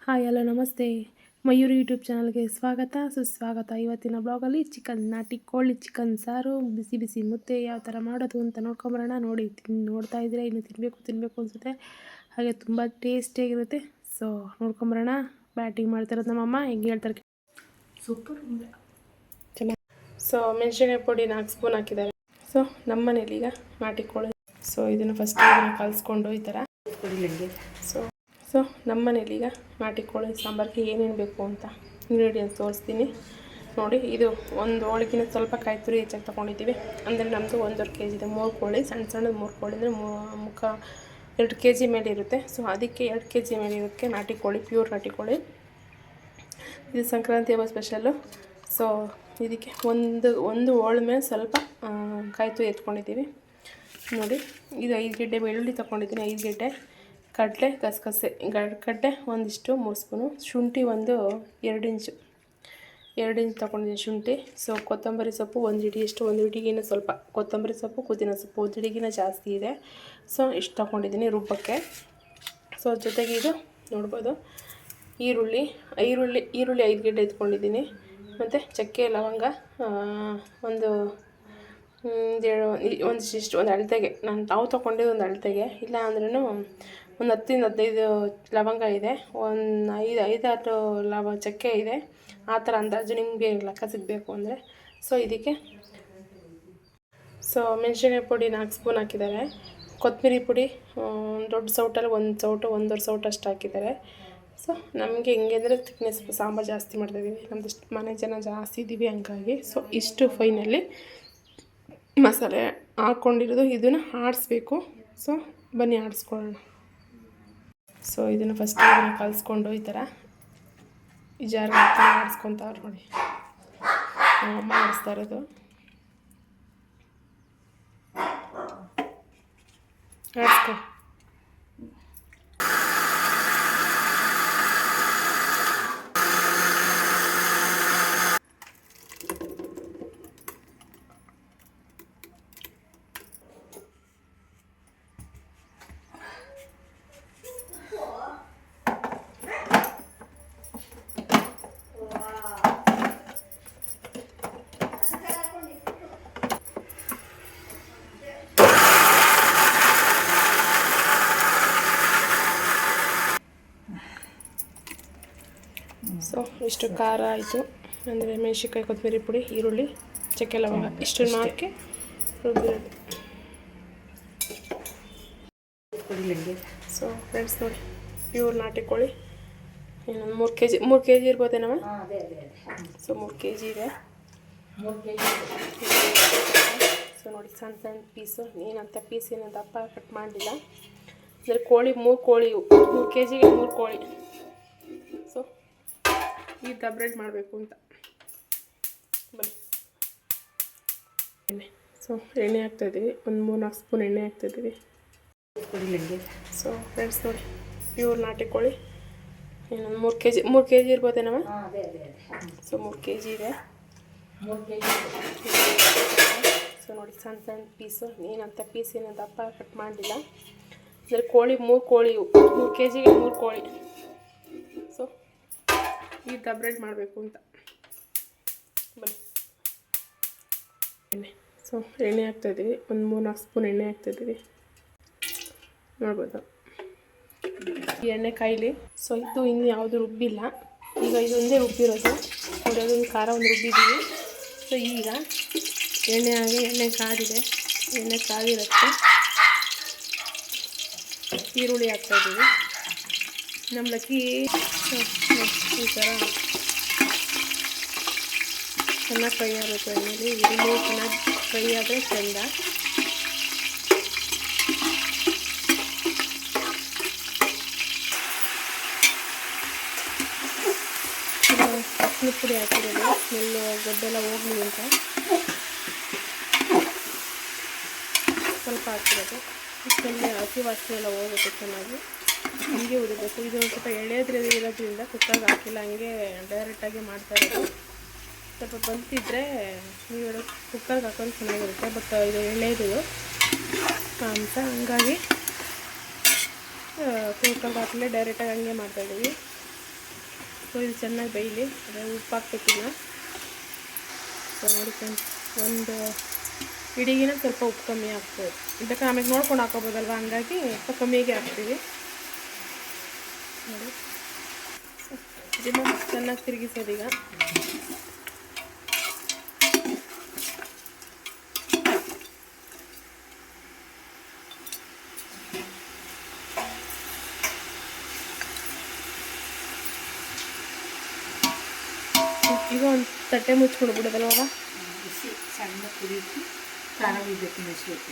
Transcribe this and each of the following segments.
Hi hello ನಮಸ್ತೆ. Mayuri YouTube ಚಾನಲ್ಗೆ ಸ್ವಾಗತ ಸುಸ್ವಾಗತ. ಇವತ್ತಿನ ಬ್ಲಾಗಲ್ಲಿ ನಾಟಿ ಕೋಳಿ ಚಿಕನ್ ಸಾರು ಬಿಸಿ ಬಿಸಿ ಮುದ್ದೆ ಯಾವ ಥರ ಮಾಡೋದು ಅಂತ ನೋಡ್ಕೊಂಬರೋಣ. ನೋಡ್ತಾ ಇದ್ರೆ ಇನ್ನು ತಿನ್ನಬೇಕು ಅನಿಸುತ್ತೆ. ಹಾಗೆ ತುಂಬ ಟೇಸ್ಟಿಯಾಗಿರುತ್ತೆ. ಸೊ ನೋಡ್ಕೊಂಬರೋಣ. ಬ್ಯಾಟಿಂಗ್ ಮಾಡ್ತಿರೋದು ನಮ್ಮಮ್ಮ ಹೆಂಗೆ ಹೇಳ್ತಾರೆ. ಸೂಪರ್ ಚೆನ್ನಾಗಿ. ಸೊ ಮೆಣಸಿನ್ಕಾಯಿ ಪುಡಿ 4 ಸ್ಪೂನ್ ಹಾಕಿದ್ದಾರೆ. ಸೊ ನಮ್ಮ ಮನೇಲಿ ಈಗ ನಾಟಿ ಕೋಳಿ. ಸೊ ಇದನ್ನು ಫಸ್ಟ್ ಕಲಿಸ್ಕೊಂಡು ಈ ಥರ ಸೊ ನಮ್ಮ ಮನೇಲಿ ಈಗ ನಾಟಿ ಕೋಳಿ ಸಾಂಬಾರಿಗೆ ಏನೇನು ಬೇಕು ಅಂತ ಇಂಗ್ರೀಡಿಯೆಂಟ್ಸ್ ತೋರಿಸ್ತೀನಿ ನೋಡಿ. ಇದು ಒಂದು ಹೋಳಿಗೆನ ಸ್ವಲ್ಪ ಕಾಯಿ ತುರಿ ಹೆಚ್ಚಾಗಿ ತೊಗೊಂಡಿದ್ದೀವಿ. ಅಂದರೆ ನಮ್ಮದು 1.5 kg ಇದೆ. 3 ಕೋಳಿ, ಸಣ್ಣದು 3 ಕೋಳಿ ಅಂದರೆ 2 kg ಮೇಲೆ ಇರುತ್ತೆ. ಸೊ ಅದಕ್ಕೆ 2 kg ಮೇಲೆ ಇರೋದಕ್ಕೆ ನಾಟಿ ಕೋಳಿ, ಪ್ಯೂರ್ ನಾಟಿ ಕೋಳಿ. ಇದು ಸಂಕ್ರಾಂತಿ ಹಬ್ಬ ಸ್ಪೆಷಲ್ಲು. ಸೊ ಇದಕ್ಕೆ ಒಂದು ಹೋಳ ಮೇಲೆ ಸ್ವಲ್ಪ ಕಾಯಿ ತುರಿ ಎತ್ಕೊಂಡಿದ್ದೀವಿ ನೋಡಿ. ಇದು 5 ಗೆಡ್ಡೆ ಬೆಳ್ಳುಳ್ಳಿ ತೊಗೊಂಡಿದ್ದೀನಿ, 5 ಗೆಡ್ಡೆ ಕಡಲೆ, ಗಸಗಸೆ, ಕಡಲೆ ಒಂದಿಷ್ಟು 3 ಸ್ಪೂನು, ಶುಂಠಿ 2 ಇಂಚು ತೊಗೊಂಡಿದ್ದೀನಿ ಶುಂಠಿ. ಸೊ ಕೊತ್ತಂಬರಿ ಸೊಪ್ಪು 1 ಹಿಡಿಯಷ್ಟು, 1 ಹಿಡಿಗಿನ ಸ್ವಲ್ಪ ಕೊತ್ತಂಬರಿ ಸೊಪ್ಪು, ಪುದೀನ ಸೊಪ್ಪು 1 ಹಿಡಿಗಿನ ಜಾಸ್ತಿ ಇದೆ. ಸೊ ಇಷ್ಟು ತೊಗೊಂಡಿದ್ದೀನಿ ರುಬ್ಬಕ್ಕೆ. ಸೊ ಜೊತೆಗೆ ಇದು ನೋಡ್ಬೋದು ಈರುಳ್ಳಿ 5 ಗೆಡ್ಡೆ ಎತ್ಕೊಂಡಿದ್ದೀನಿ. ಮತ್ತು ಚಕ್ಕೆ, ಲವಂಗ ಒಂದಿಷ್ಟು ಅಳತೆಗೆ ನಾವು ತೊಗೊಂಡಿದ್ದು ಒಂದು ಅಳತೆಗೆ, ಇಲ್ಲ ಅಂದ್ರೂ ಒಂದು 10-15 ಲವಂಗ ಇದೆ, ಒಂದು 5-6 ಚಕ್ಕೆ ಇದೆ. ಆ ಥರ ಅಂದಾಜು ನಿಮಗೆ ಲೆಕ್ಕ ಸಿಗಬೇಕು ಅಂದರೆ. ಸೊ ಇದಕ್ಕೆ ಮೆಣಸಿನ್ಕಾಯಿ ಪುಡಿ 4 ಸ್ಪೂನ್ ಹಾಕಿದ್ದಾರೆ. ಕೊತ್ತಂಬರಿ ಪುಡಿ ದೊಡ್ಡ ಸೌಟಲ್ಲಿ 1 ಸೌಟು 1.5 ಸೌಟು ಅಷ್ಟು ಹಾಕಿದ್ದಾರೆ. ಸೊ ನಮಗೆ ಹೆಂಗೆ ಅಂದರೆ ಥಿಕ್ನೆಸ್ ಸಾಂಬಾರು ಜಾಸ್ತಿ ಮಾಡ್ತಾಯಿದ್ದೀವಿ, ನಮ್ಮದು ಮನೆ ಜನ ಜಾಸ್ತಿ ಇದ್ದೀವಿ ಹಂಗಾಗಿ. ಸೊ ಇಷ್ಟು ಫೈನಲ್ಲಿ ಮಸಾಲೆ ಹಾಕ್ಕೊಂಡಿರೋದು. ಇದನ್ನು ಆಡಿಸ್ಬೇಕು. ಸೊ ಬನ್ನಿ ಆಡಿಸ್ಕೊಳ್ಳೋಣ. ಸೊ ಇದನ್ನು ಫಸ್ಟ್ ಕಲಿಸ್ಕೊಂಡು ಈ ಥರ ಈ ಜಾರ್ಗೆ ಆಡಿಸ್ಕೊತಾವ್ರು ನೋಡಿ. ಅಮ್ಮ ಆಡಿಸ್ತಾ ಇರೋದು. ಆಡಿಸ್ಕೊ. ಸೊ ಇಷ್ಟು ಖಾರ ಆಯಿತು, ಅಂದರೆ ಮೆಣಸಿನ್ಕಾಯಿ, ಕೊತ್ತಂಬರಿ ಪುಡಿ, ಈರುಳ್ಳಿ, ಚಕ್ಕೆ, ಲವಂಗ ಇಷ್ಟನ್ನು ಹಾಕಿ ರುಬ್ಬಿರೋದು. ಸೊ ಫ್ರೆಂಡ್ಸ್ ನೋಡಿ, ಪ್ಯೂರ್ ನಾಟಿ ಕೋಳಿ ಇನ್ನೊಂದು 3 kg ಇರ್ಬೋದೇನವ. ಸೊ 3 kg ಇದೆ. ಸೊ ನೋಡಿ, ಸಣ್ಣ ಪೀಸು ಏನಂತ ಪೀಸ್ ಏನಂತ ದಪ್ಪ ಕಟ್ ಮಾಡಲಿಲ್ಲ. ಅಂದರೆ ಕೋಳಿ 3 kgಗೆ 3 ಕೋಳಿ. ಸೊ ಈ ದಬ್ರೇಡ್ ಮಾಡಬೇಕು ಅಂತ ಬನ್ನಿ. ಸೊ ಎಣ್ಣೆ ಹಾಕ್ತಾಯಿದ್ದೀವಿ, ಒಂದು 3-4 ಸ್ಪೂನ್ ಎಣ್ಣೆ ಹಾಕ್ತಾಯಿದ್ದೀವಿ. ಸೊ ಫ್ರೆಂಡ್ಸ್ ನೋಡಿ, ಪ್ಯೂರ್ ನಾಟಿ ಕೋಳಿ ಇನ್ನೊಂದು 3 kg ಇರ್ಬೋದೇನವ. ಸೊ 3 kg ಇದೆ. ಸೊ ನೋಡಿ, ಸಣ್ಣ ಪೀಸು ಏನಂತ ಪೀಸ್ ಏನಂತ ದಪ್ಪ ಕಟ್ ಮಾಡಲಿಲ್ಲ. ಅಂದರೆ ಕೋಳಿ 3 kgಗೆ 3 ಕೋಳಿ. ಸೊ ಈ ದಬ್ರೇಡ್ ಮಾಡಬೇಕು ಅಂತ ಬನ್ನಿ. ಸೊ ಎಣ್ಣೆ ಹಾಕ್ತಾಯಿದ್ದೀವಿ, ಒಂದು 3-4 ಸ್ಪೂನ್ ಎಣ್ಣೆ ಹಾಕ್ತಾಯಿದ್ದೀವಿ ನೋಡ್ಬೋದು. ಈ ಎಣ್ಣೆ ಕಾಯಿಲಿ. ಸೊ ಇದು ಇನ್ನು ಯಾವುದು ರುಬ್ಬಿಲ್ಲ, ಈಗ ಇದೊಂದೇ ರುಬ್ಬಿರೋದು ನೋಡಿ. ಅದೊಂದು ಖಾರ ಒಂದು ರುಬ್ಬಿದ್ದೀವಿ. ಸೊ ಈಗ ಎಣ್ಣೆ ಕಾದಿದೆ, ಎಣ್ಣೆ ಕಾದಿರುತ್ತೆ. ಈರುಳ್ಳಿ ಹಾಕ್ತಾಯಿದ್ದೀವಿ. ನಮ್ಮ ಲಕ್ಕಿ ಈ ಥರ ಚೆನ್ನಾಗಿ ಫ್ರೈ ಆಗಬೇಕು ಎಣ್ಣೆಲಿ. ಈರುಳ್ಳಿ ಚೆನ್ನಾಗಿ ಫ್ರೈ ಆದರೆ ಚೆಂದ. ಅರಿಶಿನ ಪುಡಿ ಹಾಕಿರೋದು, ಸ್ಮೆಲ್ಲು ಗೊಡ್ಡೆಲ್ಲ ಹೋಗಲಿ ಅಂತ ಸ್ವಲ್ಪ ಹಾಕಿರೋದು. ಸ್ಮೆಲ್ಲು ಹಸಿ ವಾಸನೆ ಎಲ್ಲ ಹೋಗುತ್ತೆ ಚೆನ್ನಾಗಿ. ಹಂಗೆ ಉರಿಬೇಕು. ಇದು ಒಂದು ಸ್ವಲ್ಪ ಇರೋದ್ರಿಂದ ಕುಕ್ಕರ್ಗೆ ಹಾಕಿಲ್ಲ, ಹಂಗೆ ಡೈರೆಕ್ಟಾಗಿ ಮಾಡ್ತಾ ಇರೋದು. ಸ್ವಲ್ಪ ಬಂತಿದ್ರೆ ನೀವು ಕುಕ್ಕರ್ಗೆ ಹಾಕೊಂಡು ಚೆನ್ನಾಗಿರುತ್ತೆ. ಬಟ್ ಇದು ಎಳೆದು ಅಂತ ಹಂಗಾಗಿ ಕುಕ್ಕರ್ಗೆ ಹಾಕಲೇ ಡೈರೆಕ್ಟಾಗಿ ಹಂಗೆ ಮಾಡ್ತಾಯಿದ್ದೀವಿ. ಸೊ ಇದು ಚೆನ್ನಾಗಿ ಬೇಯಲಿ. ಅದೇ ಉಪ್ಪು ಹಾಕ್ಬೇಕಿಲ್ಲ. ಸೊ ನೋಡಿ ಫ್ರೆಂಡ್ಸ್, ಒಂದು ಇಡಿಗಿನ ಸ್ವಲ್ಪ ಉಪ್ಪು ಕಮ್ಮಿ ಆಗ್ತದೆ. ಇದಕ್ಕೆ ಆಮೇಲೆ ನೋಡ್ಕೊಂಡು ಹಾಕೋಬೋದಲ್ವ, ಹಂಗಾಗಿ ಉಪ್ಪು ಕಮ್ಮಿಗೆ ಹಾಕ್ತೀವಿ ನೋಡಿ. ಇದನ್ನು ಚೆನ್ನಾಗಿ ತಿರುಗಿಸೋದೀಗ. ಈಗ ಒಂದು ತಟ್ಟೆ ಮುಚ್ಕೊಂಡು ಬಿಡೋದಲ್ವ. ಸಣ್ಣ ಕುದಿಸಿ ಖಾರ ಉಯ್ಬೇಕು, ಮೆಣಸಿಬೇಕು.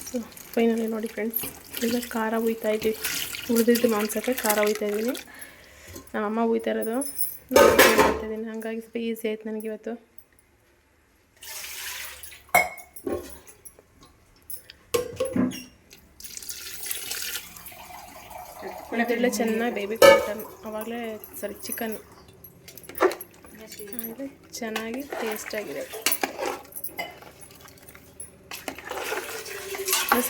ಸೊ ಫೈನಲಿ ನೋಡಿ ಫ್ರೆಂಡ್ಸ್, ಈಗ ಖಾರ ಹುಯ್ತಾ ಇದ್ದೀವಿ. ಉಳಿದಿದ್ದು ಮಾಂಸಕ್ಕೆ ಖಾರ ಹುಯ್ತಾ ಇದ್ದೀನಿ. ನಮ್ಮಮ್ಮ ಹುಯ್ತಾ ಇರೋದು ಮಾಡ್ತಾ ಇದ್ದೀನಿ, ಹಾಗಾಗಿ ಸ್ವಲ್ಪ ಈಸಿ ಆಯ್ತು ನನಗೆ ಇವತ್ತು. ಇದೆಲ್ಲ ಚೆನ್ನಾಗಿ ಬೇಯಬೇಕು ಮಟನ್, ಆವಾಗಲೇ ಸರಿ ಚಿಕನ್ ಚೆನ್ನಾಗಿ ಟೇಸ್ಟಾಗಿದೆ.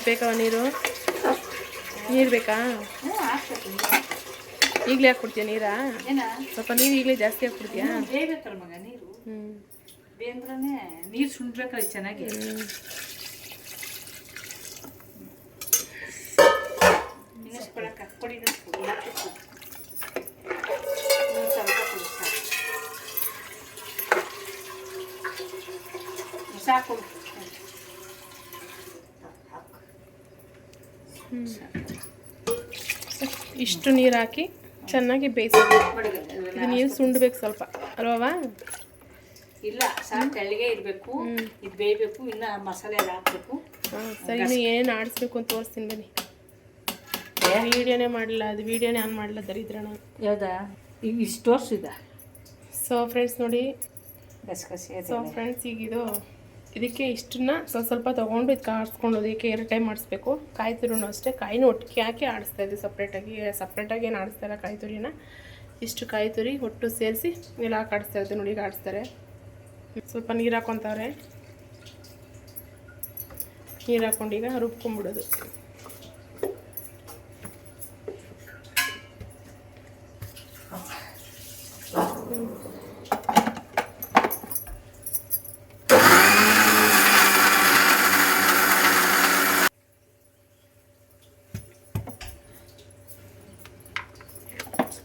ಬೇಕಾ ನೀರು ಬೇಕಾ? ಈಗಲೇ ಹಾಕ್ಬಿಡ್ತೀಯ ನೀರಾ? ಸ್ವಲ್ಪ ನೀರು ಈಗಲೇ ಜಾಸ್ತಿ ಹಾಕ್ಬಿಡ್ತೀಯಾ? ಬೇಯ್ಬೇಕಲ್ಲ ಮಗ ನೀರು. ಬೇಂದ್ರೆ ನೀರು ಸುಂಡ್ಬೇಕಲ್ಲ ಚೆನ್ನಾಗಿ. ಸಾಕು. ಇಷ್ಟು ನೀರು ಹಾಕಿ ಚೆನ್ನಾಗಿ ಬೇಯಿಸೋದು. ಇದು ನೀರು ಸುಂಡ್ಬೇಕು ಸ್ವಲ್ಪ ಅಲ್ವಾ? ಇಲ್ಲ, ಸಾಕು ತೆಳ್ಳಗೆ ಇರಬೇಕು. ಇದು ಬೇಯಬೇಕು, ಇನ್ನು ಮಸಾಲೆ ಎಲ್ಲ ಹಾಕಬೇಕು. ಸರಿ, ಇನ್ನು ಏನೇನು ಆಡಿಸ್ಬೇಕು ಅಂತ ತೋರಿಸ್ತೀನಿ ಬನ್ನಿ. ವೀಡಿಯೋನೇ ಮಾಡಲಿಲ್ಲ, ಅದು ವೀಡಿಯೋನೇ ಆನ್ ಮಾಡಲ್ಲ ದರಿದ್ರ ನಾನು. ಯಾವ್ದಾ ಈಗ ಇಷ್ಟು ತೋರಿಸಿದ? ಸೊ ಫ್ರೆಂಡ್ಸ್ ನೋಡಿ, ಗಸಗಸೆ. ಸೊ ಫ್ರೆಂಡ್ಸ್ ಈಗ ಇದಕ್ಕೆ ಇಷ್ಟನ್ನ ಸ್ವಲ್ಪ ತೊಗೊಂಡು ಇದಕ್ಕೆ ಆಡಿಸ್ಕೊಂಡು ಇದಕ್ಕೆ 2 ಟೈಮ್ ಆಡಿಸ್ಬೇಕು. ಕಾಯಿ ತುರಿನೂ ಅಷ್ಟೇ, ಕಾಯಿನೂ ಒಟ್ಟಿಗೆ ಹಾಕಿ ಆಡಿಸ್ತಾ ಇದ್ವಿ. ಸಪ್ರೇಟಾಗಿ ಏನು ಆಡಿಸ್ತಾರೆ ಕಾಯಿ ತುರಿನ. ಇಷ್ಟು ಕಾಯಿ ತುರಿ ಒಟ್ಟು ಸೇರಿಸಿ ಎಲ್ಲ ಹಾಕಿ ಆಡಿಸ್ತಾ ಇರ್ತೀವಿ ನೋಡಿ. ಈಗ ಆಡಿಸ್ತಾರೆ. ಸ್ವಲ್ಪ ನೀರು ಹಾಕ್ಕೊತಾರೆ. ನೀರು ಹಾಕ್ಕೊಂಡು ಈಗ ರುಬ್ಕೊಂಡ್ಬಿಡೋದು.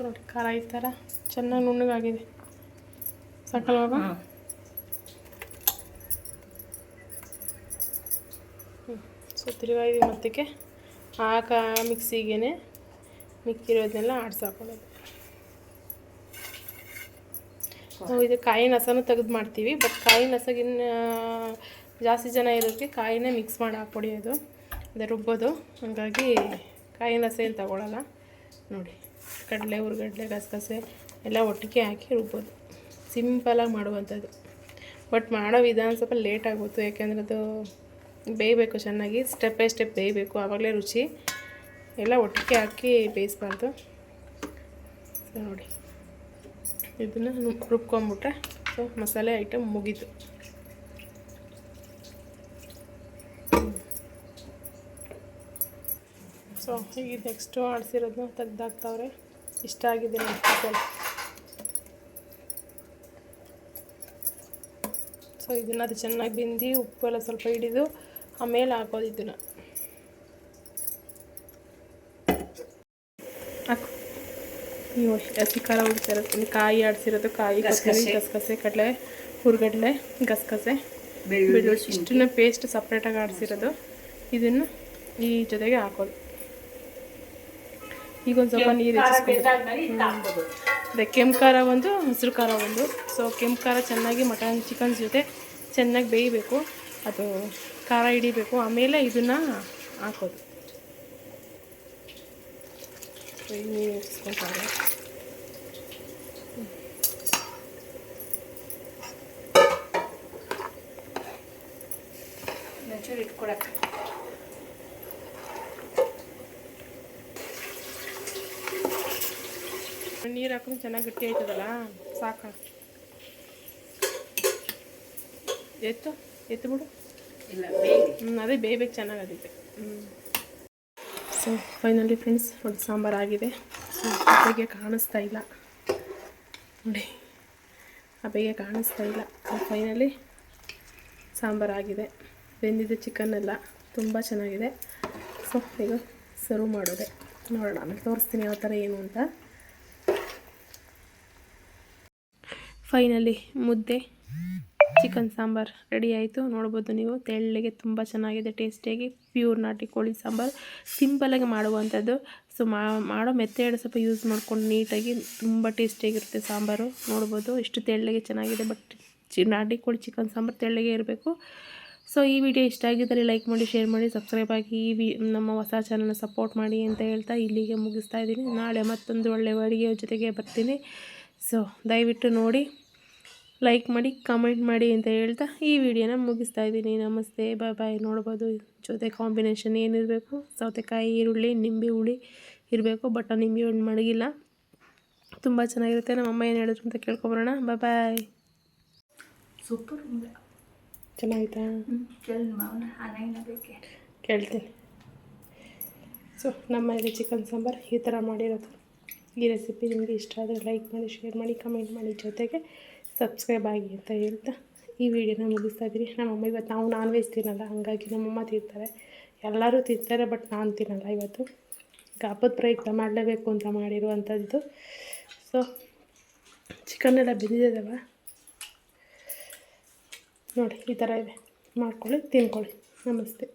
ನೋಡಿ ಖಾರ ಈ ಥರ ಚೆನ್ನಾಗಿ ನುಣ್ಣಗಾಗಿದೆ. ಸಾಕಲ್ವಾಗ? ಸೊ ತಿರುಗಾಯಿದ್ವಿ. ಮತ್ತಕ್ಕೆ ಮಿಕ್ಸಿಗೆ ಮಿಕ್ಕಿರೋದನ್ನೆಲ್ಲ ಆಡ್ಸಾಕೊಳ್ಳೋದು. ನಾವು ಇದು ಕಾಯಿನ ಹಸನೂ ತೆಗೆದು ಮಾಡ್ತೀವಿ. ಬಟ್ ಕಾಯಿನ ಹಸಗಿನ್ನ ಜಾಸ್ತಿ ಜನ ಇರೋದಕ್ಕೆ ಕಾಯಿನೇ ಮಿಕ್ಸ್ ಮಾಡಿ ಹಾಕ್ಕೊಡಿಯೋದು, ಅದೇ ರುಬ್ಬೋದು. ಹಾಗಾಗಿ ಕಾಯಿನ ಹಸ ಏನು ತಗೊಳ್ಳಲ್ಲ ನೋಡಿ. ಕಡಲೆ, ಹುರ್ಗಡ್ಲೆ, ಗಸಗಸೆ ಎಲ್ಲ ಒಟ್ಟಿಗೆ ಹಾಕಿ ರುಬ್ಬೋದು. ಸಿಂಪಲಾಗಿ ಮಾಡುವಂಥದ್ದು. ಬಟ್ ಮಾಡೋ ವಿಧಾನ ಸ್ವಲ್ಪ ಲೇಟ್ ಆಗುತ್ತೆ, ಯಾಕೆಂದರೆ ಅದು ಬೇಯಬೇಕು ಚೆನ್ನಾಗಿ. ಸ್ಟೆಪ್ ಬೈ ಸ್ಟೆಪ್ ಬೇಯಬೇಕು, ಆವಾಗಲೇ ರುಚಿ. ಎಲ್ಲ ಒಟ್ಟಿಗೆ ಹಾಕಿ ಬೇಯಿಸ್ಬಾರ್ದು. ಸೊ ನೋಡಿ, ಇದನ್ನು ರುಬ್ಕೊಂಬಿಟ್ರೆ ಸೊ ಮಸಾಲೆ ಐಟಮ್ ಮುಗೀತು. ಸೊ ಈಗ ನೆಕ್ಸ್ಟು ಆಡಿಸಿರೋದನ್ನ ತೆಗ್ದಾಕ್ತವ್ರೆ. ಇಷ್ಟ ಆಗಿದೆ ನನ್ನ ಮಸಾಲೆ. ಸೊ ಇದನ್ನು ಅದು ಚೆನ್ನಾಗಿ ಬೆಂದು ಉಪ್ಪು ಎಲ್ಲ ಸ್ವಲ್ಪ ಹಿಡಿದು ಆಮೇಲೆ ಹಾಕೋದು. ಇದನ್ನು ಹಾಕು. ನೀವು ಹಸಿ ಖಾರ ಉಳಿಸಿರೋದು, ಕಾಯಿ ಆಡಿಸಿರೋದು, ಕಾಯಿ, ಗಸಗಸೆ, ಕಡಲೆ, ಹುರ್ಗಡ್ಲೆ, ಗಸಗಸೆ, ಬೆಳ್ಳುಳ್ಳಿ ಇಷ್ಟನ್ನ ಪೇಸ್ಟ್ ಸಪ್ರೇಟಾಗಿ ಆಡಿಸಿರೋದು. ಇದನ್ನು ಈ ಜೊತೆಗೆ ಹಾಕೋದು. ಈಗ ಒಂದು ಸ್ವಲ್ಪ ನೀರು ಹೆಚ್ಚಿಸ್ಕೊಂಡು ಅದೇ ಕೆಂಪು ಖಾರ ಒಂದು, ಹಸಿರು ಖಾರ ಒಂದು. ಸೊ ಕೆಂಪು ಖಾರ ಚೆನ್ನಾಗಿ ಮಟನ್ ಚಿಕನ್ ಜೊತೆ ಚೆನ್ನಾಗಿ ಬೇಯಬೇಕು, ಅದು ಖಾರ ಹಿಡಿಬೇಕು. ಆಮೇಲೆ ಇದನ್ನು ಹಾಕೋದು. ನೀರು ಹೆಚ್ಚಿಸ್ಕೊತಾರೆ. ಇಟ್ಕೊಳಕ್ಕೆ ನೀರು ಹಾಕೊಂಡು ಚೆನ್ನಾಗಿ ಗಟ್ಟಿ ಆಯ್ತದಲ್ಲ, ಸಾಕ. ಎತ್ತು ಬಿಡು. ಇಲ್ಲ ಅದೇ ಬೇಯಬೇಕು ಚೆನ್ನಾಗಿ ಅದಕ್ಕೆ. ಸೊ ಫೈನಲಿ ಫ್ರೆಂಡ್ಸ್, ನೋಡಿ ಸಾಂಬಾರು ಆಗಿದೆ. ಸೊ ಹಬೆಗೆ ಕಾಣಿಸ್ತಾ ಇಲ್ಲ ನೋಡಿ, ಹಬೆಗೆ ಕಾಣಿಸ್ತಾ ಇಲ್ಲ. ಫೈನಲಿ ಸಾಂಬಾರಾಗಿದೆ, ಬೆಂದಿದೆ ಚಿಕನ್ ಎಲ್ಲ ತುಂಬ ಚೆನ್ನಾಗಿದೆ. ಸೊ ಈಗ ಸರ್ವ್ ಮಾಡೋದೆ, ನೋಡೋಣ ಆಮೇಲೆ ತೋರಿಸ್ತೀನಿ ಯಾವ ಥರ ಏನು ಅಂತ. ಫೈನಲಿ ಮುದ್ದೆ ಚಿಕನ್ ಸಾಂಬಾರು ರೆಡಿ ಆಯಿತು. ನೋಡ್ಬೋದು ನೀವು, ತೆಳ್ಳಗೆ ತುಂಬ ಚೆನ್ನಾಗಿದೆ, ಟೇಸ್ಟಿಯಾಗಿ ಪ್ಯೂರ್ ನಾಟಿ ಕೋಳಿ ಸಾಂಬಾರು, ಸಿಂಪಲಾಗಿ ಮಾಡುವಂಥದ್ದು. ಸೊ ಮಾಡೋ ಮೆಥಡ್ ಸ್ವಲ್ಪ ಯೂಸ್ ಮಾಡ್ಕೊಂಡು ನೀಟಾಗಿ ತುಂಬ ಟೇಸ್ಟಿಯಾಗಿರುತ್ತೆ ಸಾಂಬಾರು. ನೋಡ್ಬೋದು ಎಷ್ಟು ತೆಳ್ಳಗೆ ಚೆನ್ನಾಗಿದೆ. ಬಟ್ ನಾಟಿ ಕೋಳಿ ಚಿಕನ್ ಸಾಂಬಾರು ತೆಳ್ಳಗೆ ಇರಬೇಕು. ಸೊ ಈ ವಿಡಿಯೋ ಇಷ್ಟ ಆಗಿದ್ದರೆ ಲೈಕ್ ಮಾಡಿ, ಶೇರ್ ಮಾಡಿ, ಸಬ್ಸ್ಕ್ರೈಬ್ ಆಗಿ ನಮ್ಮ ಹೊಸ ಚಾನಲ್ನ ಸಪೋರ್ಟ್ ಮಾಡಿ ಅಂತ ಹೇಳ್ತಾ ಇಲ್ಲಿಗೆ ಮುಗಿಸ್ತಾ ಇದ್ದೀನಿ. ನಾಳೆ ಮತ್ತೊಂದು ಒಳ್ಳೆಯ ಅಡುಗೆಯ ಜೊತೆಗೆ ಬರ್ತೀನಿ. ಸೊ ದಯವಿಟ್ಟು ನೋಡಿ, ಲೈಕ್ ಮಾಡಿ, ಕಮೆಂಟ್ ಮಾಡಿ ಅಂತ ಹೇಳ್ತಾ ಈ ವಿಡಿಯೋನ ಮುಗಿಸ್ತಾ ಇದ್ದೀನಿ. ನಮಸ್ತೆ, ಬಾಯ್ ಬಾಯ್. ನೋಡ್ಬೋದು ಜೊತೆ ಕಾಂಬಿನೇಷನ್ ಏನಿರಬೇಕು, ಸೌತೆಕಾಯಿ, ಈರುಳ್ಳಿ, ನಿಂಬೆ ಹುಳಿ ಇರಬೇಕು. ಬಟ್ ನಾನು ನಿಂಬೆ ಹುಳಿ ಮಡಗಿಲ್ಲ, ತುಂಬ ಚೆನ್ನಾಗಿರುತ್ತೆ. ನಮ್ಮ ಅಮ್ಮ ಏನು ಹೇಳಿದ್ರು ಅಂತ ಕೇಳ್ಕೊಬರೋಣ. ಬಾಯ್ ಬಾಯ್. ಸೂಪರ್ ಚೆನ್ನಾಗಿತ್ತಾ? ಕೇಳ್ತೀನಿ. ಸೊ ನಮ್ಮ ಇದು ಚಿಕನ್ ಸಾಂಬಾರು ಈ ಥರ ಮಾಡಿರೋದು. ಈ ರೆಸಿಪಿ ನಿಮಗೆ ಇಷ್ಟ ಆದರೆ ಲೈಕ್ ಮಾಡಿ, ಶೇರ್ ಮಾಡಿ, ಕಮೆಂಟ್ ಮಾಡಿ, ಜೊತೆಗೆ ಸಬ್ಸ್ಕ್ರೈಬ್ ಆಗಿ ಅಂತ ಹೇಳ್ತಾ ಈ ವಿಡಿಯೋನ ಮುಗಿಸ್ತಾ ಇದ್ದೀನಿ. ನಮ್ಮಮ್ಮ ಇವತ್ತು ನಾವು ನಾನ್ ವೆಜ್ ತಿನ್ನಲ್ಲ, ಹಾಗಾಗಿ ನಮ್ಮಮ್ಮ ತಿಂತಾರೆ, ಎಲ್ಲರೂ ತಿಂತಾರೆ. ಬಟ್ ನಾನು ತಿನ್ನಲ್ಲ ಇವತ್ತು. ಹಬ್ಬದ ಪ್ರಯುಕ್ತ ಮಾಡಲೇಬೇಕು ಅಂತ ಮಾಡಿರುವಂಥದ್ದು. ಸೊ ಚಿಕನ್ನೆಲ್ಲ ಬೆಂದಿದ್ದಾವ ನೋಡಿ, ಈ ಥರ ಇದೆ, ಮಾಡ್ಕೊಳ್ಳಿ, ತಿನ್ಕೊಳ್ಳಿ. ನಮಸ್ತೆ.